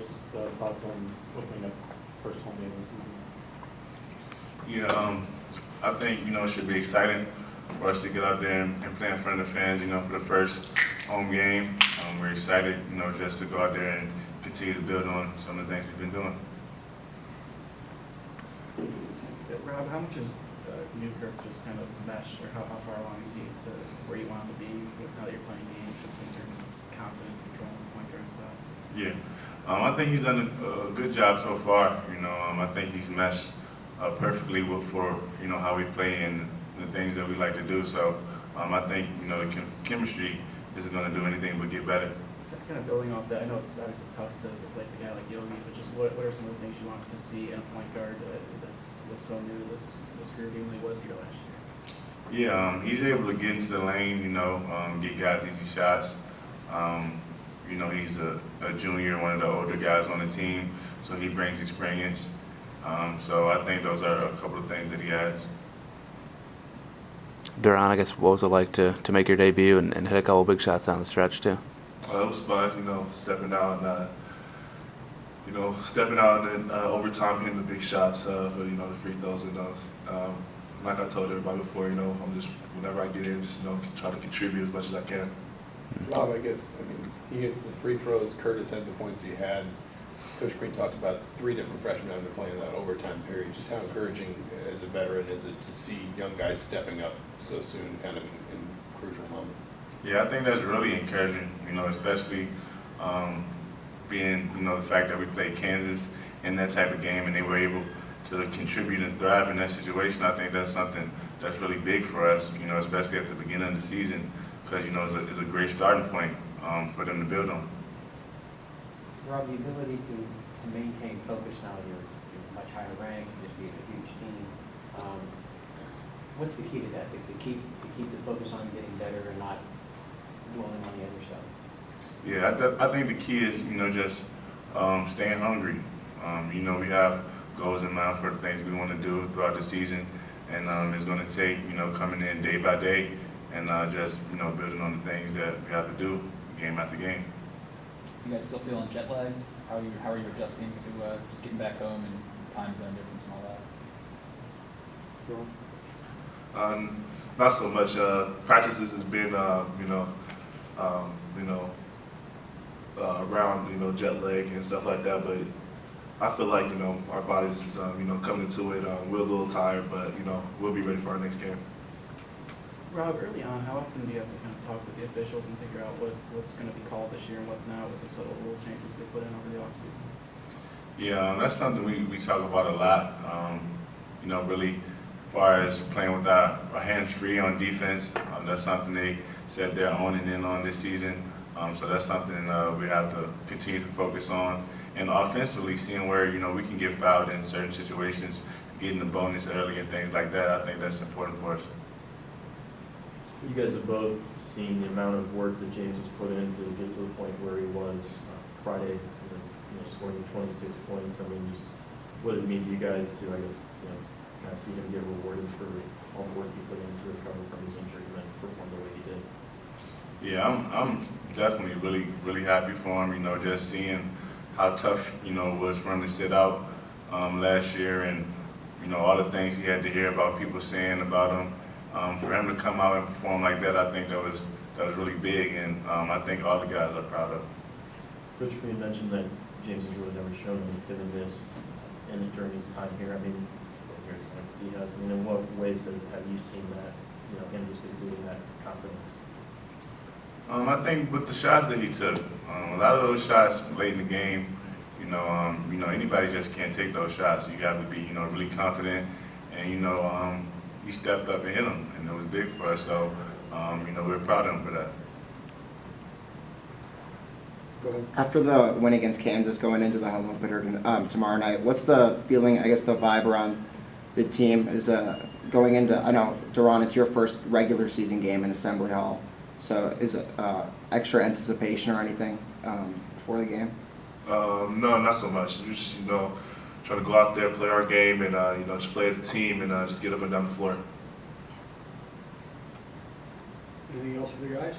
just thoughts on opening up first home game this season. Yeah, I think, it should be exciting for us to get out there and play in front of the fans, for the first home game. We're excited, just to go out there and continue to build on some of the things we've been doing. Rob, how much is Newkirk just kind of meshed, or how far along is he to where you want him to be now that you're playing games, just in terms of confidence, controlling the point guard stuff? Yeah, I think he's done a good job so far. I think he's meshed perfectly for how we play and the things that we like to do. So I think the chemistry isn't going to do anything but get better. Kind of building off that, I know it's obviously tough to replace a guy like Yogi, but just what are some of the things you want to see in a point guard that's so new to this group, even though he was here last year? Yeah, he's able to get into the lane, get guys easy shots. He's a junior, one of the older guys on the team, so he brings experience. So I think those are a couple of things that he has. Duran, I guess, what was it like to make your debut and hit a couple big shots down the stretch too? It was fun, stepping out and overtime hitting the big shots for the free throws and like I told everybody before, I'm just whenever I get in, just try to contribute as much as I can. Rob, he hits the free throws. Curtis had the points he had. Coach Green talked about 3 different freshmen having to play in that overtime period. Just how encouraging as a veteran is it to see young guys stepping up so soon, kind of in crucial moments? Yeah, I think that's really encouraging, especially being, the fact that we played Kansas in that type of game and they were able to contribute and thrive in that situation. I think that's something that's really big for us, especially at the beginning of the season, because, it's a great starting point for them to build on. Rob, the ability to maintain focus now, you're much higher ranked, just being a huge team. What's the key to that? To keep the focus on getting better and not dwelling on the other stuff? Yeah, I think the key is, just staying hungry. We have goals in mind for the things we want to do throughout the season, and it's going to take, coming in day by day and just, building on the things that we have to do game after game. You guys still feeling jet lagged? How are you adjusting to just getting back home and time zone difference and all that? Not so much. Practices has been, around, jet lag and stuff like that. But I feel like, our bodies is, coming into it. We're a little tired, but, we'll be ready for our next game. Rob, early on, how often do you have to kind of talk with the officials and figure out what's going to be called this year and what's not with the subtle rule changes they put in over the offseason? Yeah, that's something we talk about a lot. Really, as far as playing with our hands free on defense, that's something they said they're owning in on this season. So that's something we have to continue to focus on. And offensively, seeing where, we can get fouled in certain situations, getting the bonus early and things like that, I think that's important for us. You guys have both seen the amount of work that James has put in to get to the point where he was Friday, scoring 26 points. I mean, just what did it mean to you guys to, I guess, kind of see him get rewarded for all the work he put in to recover from his injury and then perform the way he did? Yeah, I'm definitely really happy for him. Just seeing how tough it was for him to sit out last year, and all the things he had to hear about people saying about him. For him to come out and perform like that, I think that was really big, and I think all the guys are proud of him. Coach Green mentioned that James has really never shown any timidness during his time here. I mean, here's he has. I mean, in what ways have you seen that? Him just exuding that confidence. I think with the shots that he took, a lot of those shots late in the game, anybody just can't take those shots. You have to be, really confident, and he stepped up and hit them, and it was big for us. So, we're proud of him for that. After the win against Kansas, going into the home opener tomorrow night, what's the feeling, I guess the vibe around the team is going into, I know, Duran, it's your first regular season game in Assembly Hall, so is it extra anticipation or anything before the game? No, not so much. We just, trying to go out there, play our game, and, just play as a team and just get up and down the floor. Anything else for the guys?